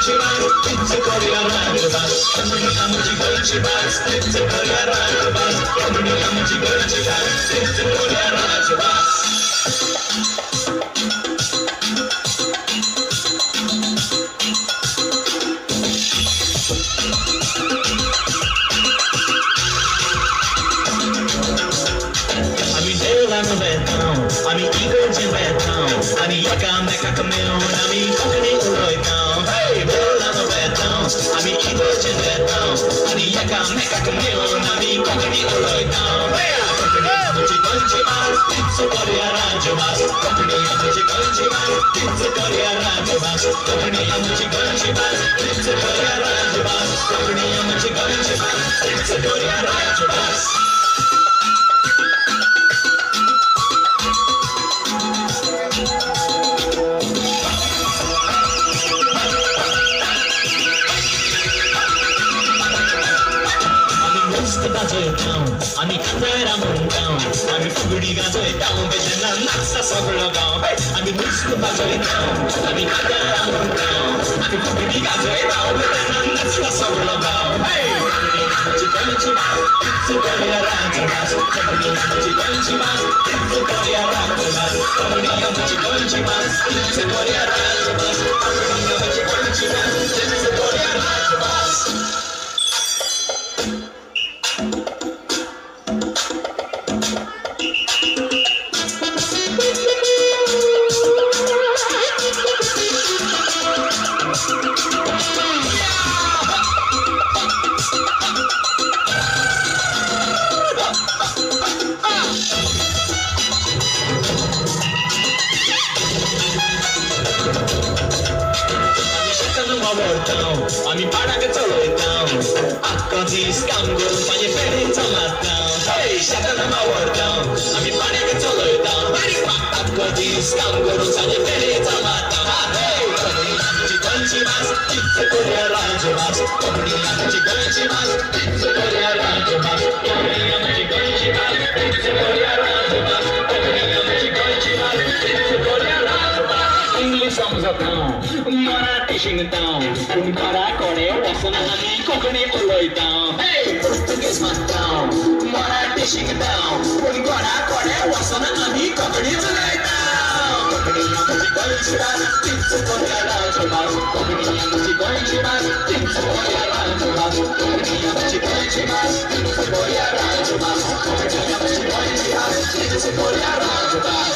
gończy was, ty Korea radzie was. Komunia musi gończy was, ty Korea radzie was. Komunia musi gończy was, ty Korea radzie was. Ami igodzie betą, ani jaka meka kamion, ami kokni ulojką. Hej, była no betą, ami igodzie betą, ani jaka meka kamion, ami kokni ulojką. Hej, kokni amuci kończy was, pizzo Korea radzie was. Kokni amuci kończy was, pizzo Korea radzie was. Kokni amuci kończy was, pizzo Korea radzie was. Kokni amuci kończy was, pizzo Korea radzie was. Ami kamera mundą, ami fuguri gazoetą, będzie na naksa soglogą. Ami muszko bazoetą, ami kamera mundą, ami fuguri gazoetą, będzie na naksa soglogą. Hej, ci kończy was, ty Korea radzie was. Ci kończy was, ty Korea radzie was. Ci kończy was, ty Korea radzie was. Ci kończy was, ty Korea radzie was. Ami paragę coloitą, a kodis kanguru panie fery co matą. Hej, siadana małordą, ami paragę coloitą, a kodis kanguru panie fery co matą. Hej, ci kończy was, ty Korea radzie was. Ci kończy was, ty Korea radzie was. Ci kończy was, ty Korea radzie was. Ci kończy was, ty Korea radzie was. English समझतां, Marathi शिकतां, कुणकारा कोणे वचना आमी कोंकणी उलयतां. Hey, Portuguese म्हणटां, मराठी शिकतां, कुणकारा कोणे वचना आमी कोंकणी उलयतां. कोंकणी आमची गोंयची भास, तीच गोंया राजभास. कोंकणी आमची गोंयची भास, तीच गोंया राजभास. कोंकणी आमची गोंयची भास, तीच गोंया राजभास. कोंकणी आमची गोंयची भास, तीच गोंया राजभास.